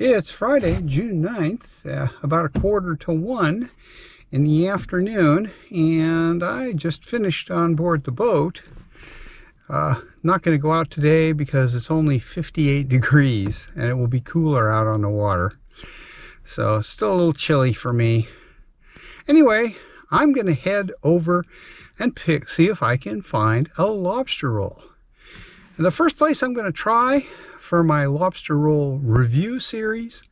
It's Friday, June 9th, about 1:45 in the afternoon, and I just finished on board the boat. Not going to go out today because it's only 58 degrees and it will be cooler out on the water. So it's still a little chilly for me. Anyway, I'm going to head over and see if I can find a lobster roll. And the first place I'm going to try for my lobster roll review series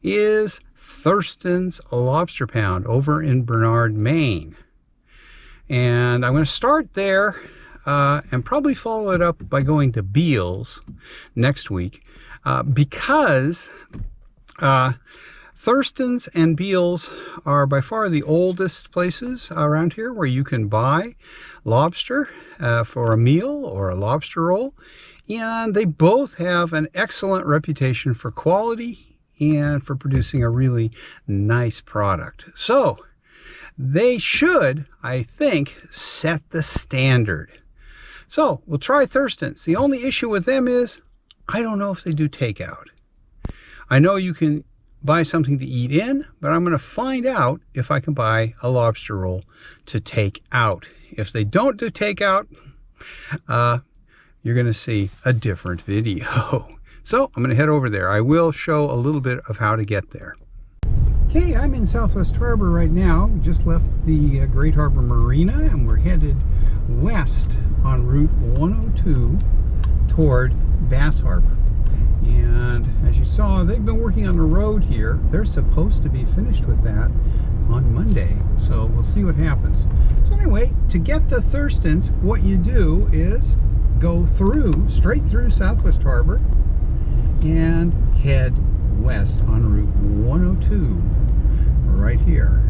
is Thurstons Lobster Pound over in Bernard, Maine. And I'm going to start there and probably follow it up by going to Beals next week because Thurstons and Beals are by far the oldest places around here where you can buy lobster for a meal or a lobster roll. And they both have an excellent reputation for quality and for producing a really nice product. So they should, I think, set the standard. So we'll try Thurstons. The only issue with them is I don't know if they do takeout. I know you can buy something to eat in, but I'm going to find out if I can buy a lobster roll to take out. If they don't do takeout, you're going to see a different video. So I'm going to head over there. I will show a little bit of how to get there. Okay, I'm in Southwest Harbor right now. Just left the Great Harbor Marina and we're headed west on Route 102 toward Bass Harbor. And as you saw, they've been working on the road here. They're supposed to be finished with that on Monday. So we'll see what happens. So anyway, to get to Thurstons, what you do is go straight through Southwest Harbor and head west on Route 102 right here.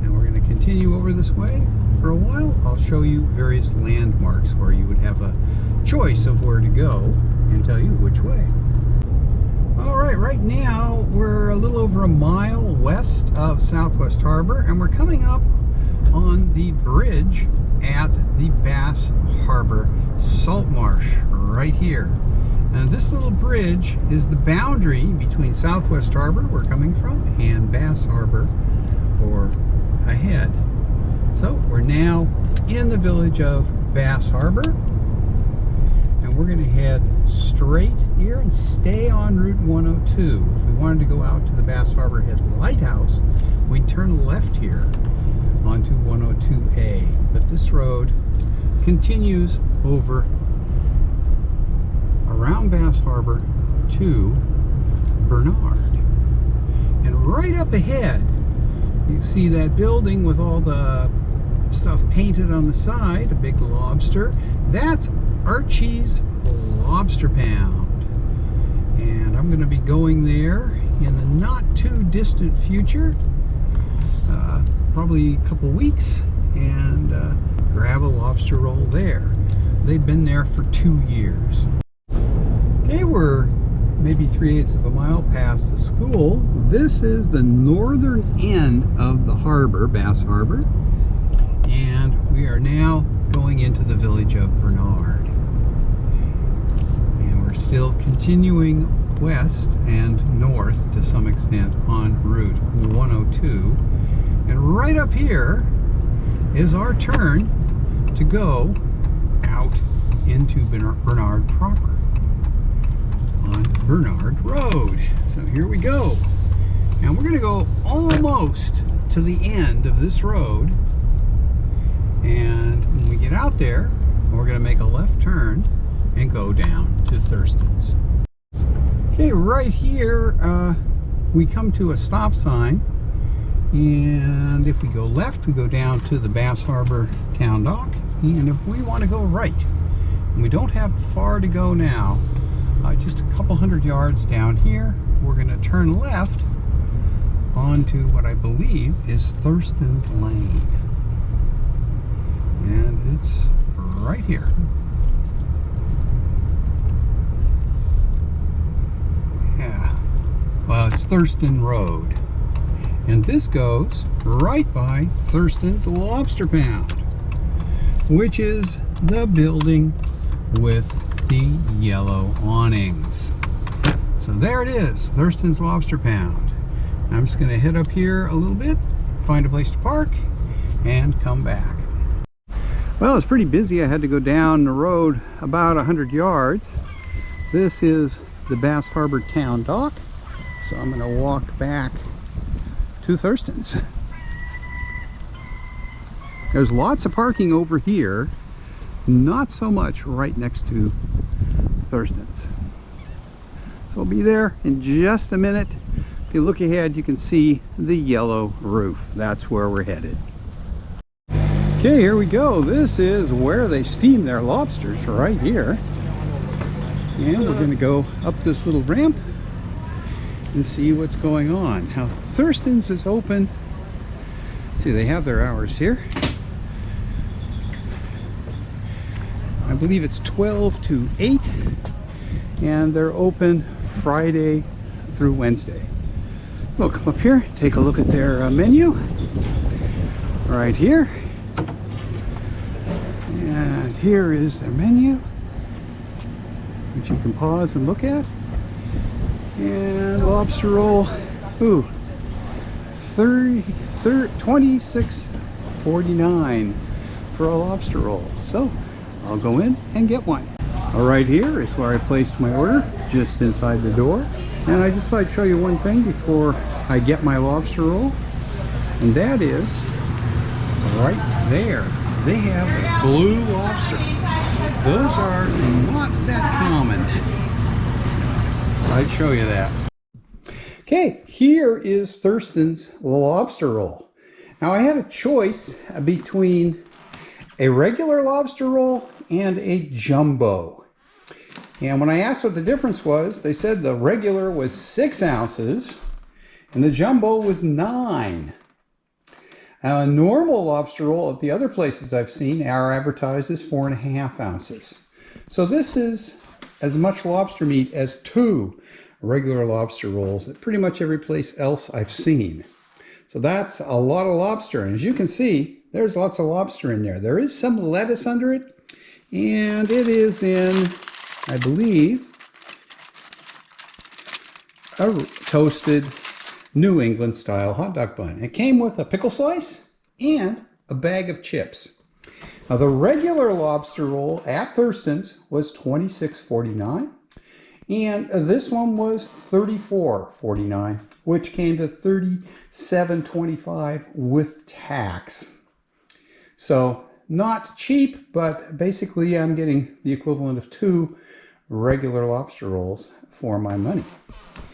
And we're going to continue over this way for a while. I'll show you various landmarks where you would have a choice of where to go and tell you which way. All right, right now we're a little over a mile west of Southwest Harbor and we're coming up on the bridge at the Bass Harbor Salt Marsh right here. And this little bridge is the boundary between Southwest Harbor, we're coming from, and Bass Harbor, or ahead. So we're now in the village of Bass Harbor, and we're going to head straight here and stay on Route 102. If we wanted to go out to the Bass Harbor Head Lighthouse, we'd turn left here onto 102A. But this road continues over around Bass Harbor to Bernard. And right up ahead, you see that building with all the stuff painted on the side, a big lobster. That's Archie's Lobster Pound. And I'm going to be going there in the not too distant future, probably a couple weeks, and grab a lobster roll there. They've been there for 2 years. Okay, we're maybe 3/8 of a mile past the school. This is the northern end of the harbor, Bass Harbor, and we are now going into the village of Bernard. And we're still continuing west and north to some extent on Route 102. And right up here is our turn to go out into Bernard proper on Bernard Road. So here we go. And we're going to go almost to the end of this road. And when we get out there, we're going to make a left turn and go down to Thurstons. Okay, right here we come to a stop sign. And if we go left, we go down to the Bass Harbor Town Dock. And if we want to go right, and we don't have far to go now, just a couple hundred yards down here, we're going to turn left onto what I believe is Thurstons Lane. And it's right here. Yeah. Well, it's Thurston Road. And this goes right by Thurstons Lobster Pound, which is the building with the yellow awnings. So there it is, Thurstons Lobster Pound. I'm just going to head up here a little bit, find a place to park, and come back. Well, it's pretty busy. I had to go down the road about 100 yards. This is the Bass Harbor Town Dock, so I'm going to walk back to Thurstons. There's lots of parking over here, not so much right next to Thurstons. So I'll be there in just a minute. If you look ahead, you can see the yellow roof. That's where we're headed. Okay, here we go. This is where they steam their lobsters, right here. And we're going to go up this little ramp and see what's going on. Now, Thurstons is open. See, they have their hours here. I believe it's 12 to 8, and they're open Friday through Wednesday. We'll come up here, take a look at their menu right here. And here is their menu, which you can pause and look at. And lobster roll, ooh, $26.49 for a lobster roll. So I'll go in and get one. All right, here is where I placed my order, just inside the door. And I just thought I'd show you one thing before I get my lobster roll, and that is right there. They have a blue lobster. Those are not that common. So I'd show you that. Okay, here is Thurstons Lobster Roll. Now I had a choice between a regular lobster roll and a jumbo. And when I asked what the difference was, they said the regular was 6 ounces and the jumbo was 9. A normal lobster roll at the other places I've seen are advertised as 4.5 ounces. So this is as much lobster meat as 2 regular lobster rolls at pretty much every place else I've seen. So that's a lot of lobster. And as you can see, there's lots of lobster in there. There is some lettuce under it, and it is in, I believe, a toasted New England style hot dog bun. It came with a pickle slice and a bag of chips. Now the regular lobster roll at Thurstons was $26.49, and this one was $34.49, which came to $37.25 with tax. So not cheap, but basically I'm getting the equivalent of 2 regular lobster rolls for my money.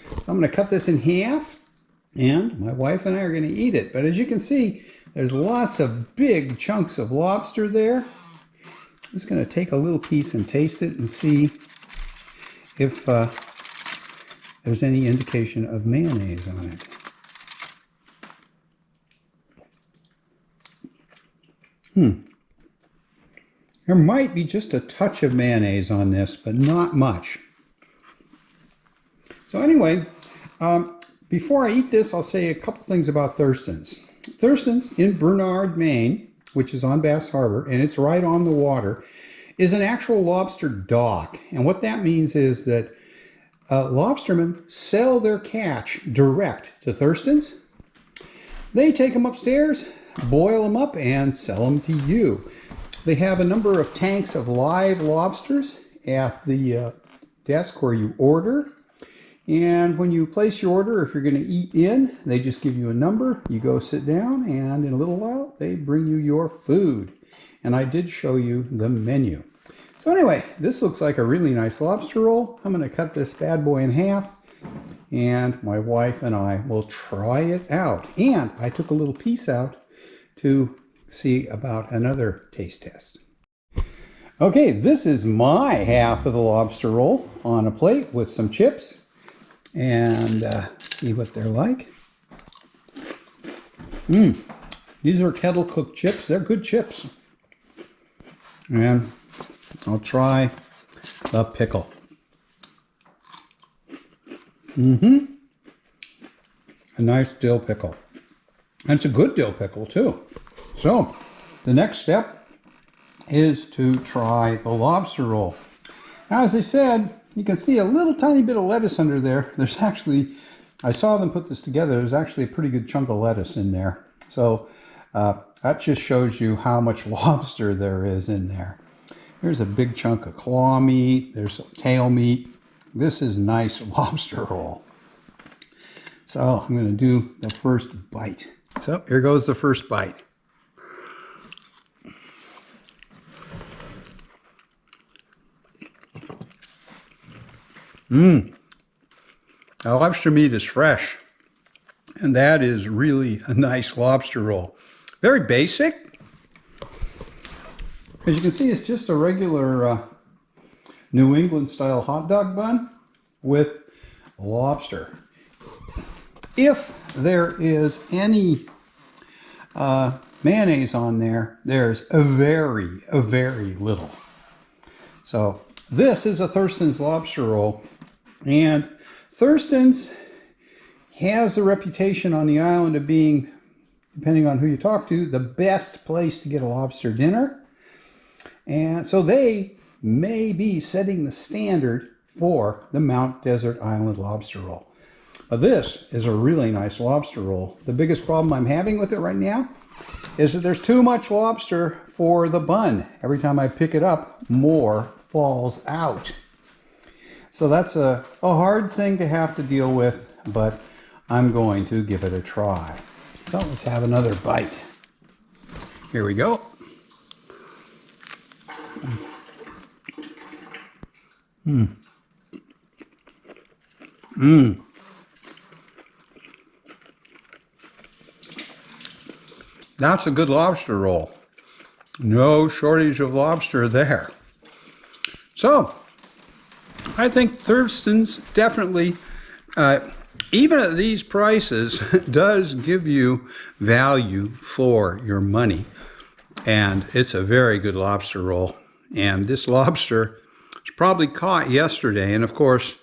So I'm going to cut this in half, and my wife and I are going to eat it. But as you can see, there's lots of big chunks of lobster there. I'm just going to take a little piece and taste it and see if there's any indication of mayonnaise on it. There might be just a touch of mayonnaise on this, but not much. So anyway, before I eat this, I'll say a couple things about Thurstons. Thurstons in Bernard, Maine, which is on Bass Harbor, and it's right on the water, is an actual lobster dock. And what that means is that lobstermen sell their catch direct to Thurstons. They take them upstairs, boil them up, and sell them to you. They have a number of tanks of live lobsters at the desk where you order. And when you place your order, if you're going to eat in, they just give you a number. You go sit down, and in a little while, they bring you your food. And I did show you the menu. So anyway, this looks like a really nice lobster roll. I'm going to cut this bad boy in half, and my wife and I will try it out. And I took a little piece out to see about another taste test. Okay, this is my half of the lobster roll on a plate with some chips, and see what they're like. These are kettle cooked chips. They're good chips. And I'll try the pickle. A nice dill pickle. And it's a good dill pickle too. So the next step is to try the lobster roll. Now, as I said, You can see a little tiny bit of lettuce under there. There's actually, I saw them put this together, there's actually a pretty good chunk of lettuce in there. So that just shows you how much lobster there is in there. There's a big chunk of claw meat, there's some tail meat. This is nice lobster roll. So I'm going to do the first bite. So here goes the first bite. The lobster meat is fresh, and that is really a nice lobster roll. Very basic. As you can see, it's just a regular New England style hot dog bun with lobster. If there is any mayonnaise on there, there's a very little. So this is a Thurstons Lobster Roll, and Thurstons has a reputation on the island of being, depending on who you talk to, the best place to get a lobster dinner. And so they may be setting the standard for the Mount Desert Island Lobster Roll. This is a really nice lobster roll. The biggest problem I'm having with it right now is that there's too much lobster for the bun. Every time I pick it up, more falls out. So that's a hard thing to have to deal with, but I'm going to give it a try. So let's have another bite. Here we go. That's a good lobster roll. No shortage of lobster there. So, I think Thurstons definitely, even at these prices, does give you value for your money. And it's a very good lobster roll. And this lobster was probably caught yesterday. And of course,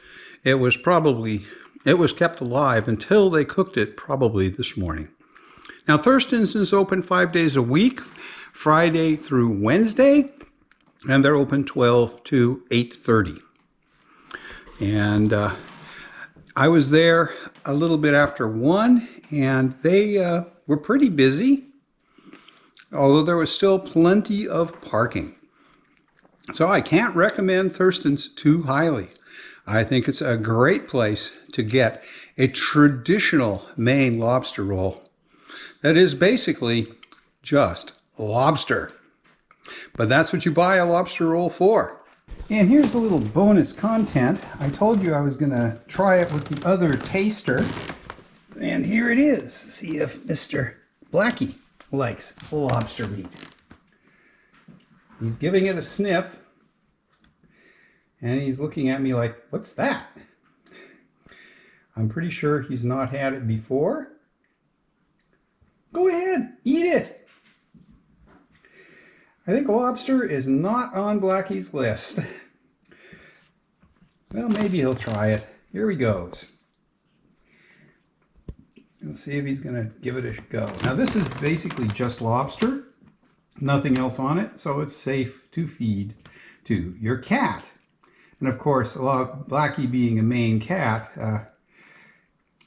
it was kept alive until they cooked it probably this morning. Now, Thurstons is open 5 days a week, Friday through Wednesday, and they're open 12 to 8:30. And I was there a little bit after 1, and they were pretty busy, although there was still plenty of parking. So I can't recommend Thurstons too highly. I think it's a great place to get a traditional Maine lobster roll that is basically just lobster. But that's what you buy a lobster roll for. And here's a little bonus content. I told you I was going to try it with the other taster. And here it is. See if Mr. Blackie likes lobster meat. He's giving it a sniff. And he's looking at me like, what's that? I'm pretty sure he's not had it before. Go ahead, eat it. I think lobster is not on Blackie's list. Well, maybe he'll try it. Here he goes. We'll see if he's going to give it a go. Now, this is basically just lobster, nothing else on it, so it's safe to feed to your cat. And of course, Blackie being a Maine cat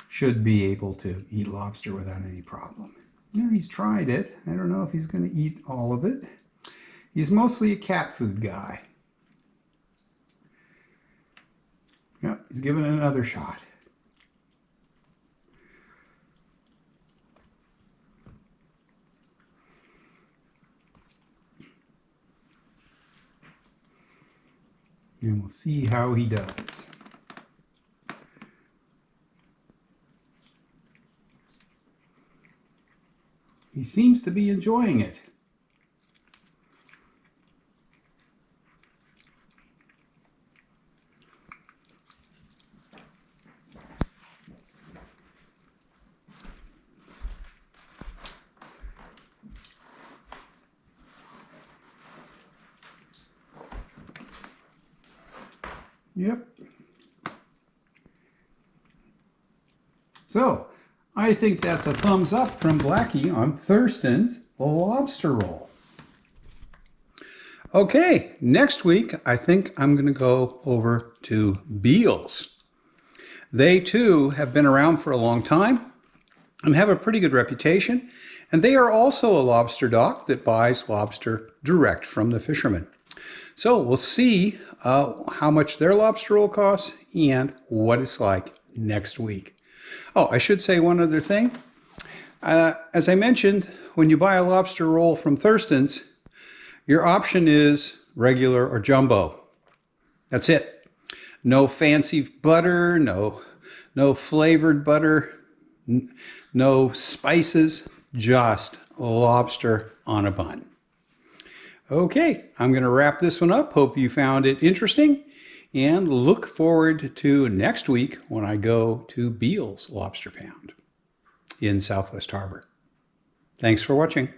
should be able to eat lobster without any problem. Yeah, he's tried it. I don't know if he's going to eat all of it. He's mostly a cat food guy. Yep, he's giving it another shot. And we'll see how he does. He seems to be enjoying it. Yep. So, I think that's a thumbs up from Blackie on Thurstons Lobster Roll. Okay, next week I think I'm going to go over to Beals. They too have been around for a long time and have a pretty good reputation, and they are also a lobster dock that buys lobster direct from the fishermen. So we'll see how much their lobster roll costs and what it's like next week. Oh, I should say one other thing. As I mentioned, when you buy a lobster roll from Thurstons, your option is regular or jumbo. That's it. No fancy butter, no flavored butter, no spices, just lobster on a bun. Okay, I'm going to wrap this one up. Hope you found it interesting and look forward to next week when I go to Beals Lobster Pound in Southwest Harbor. Thanks for watching.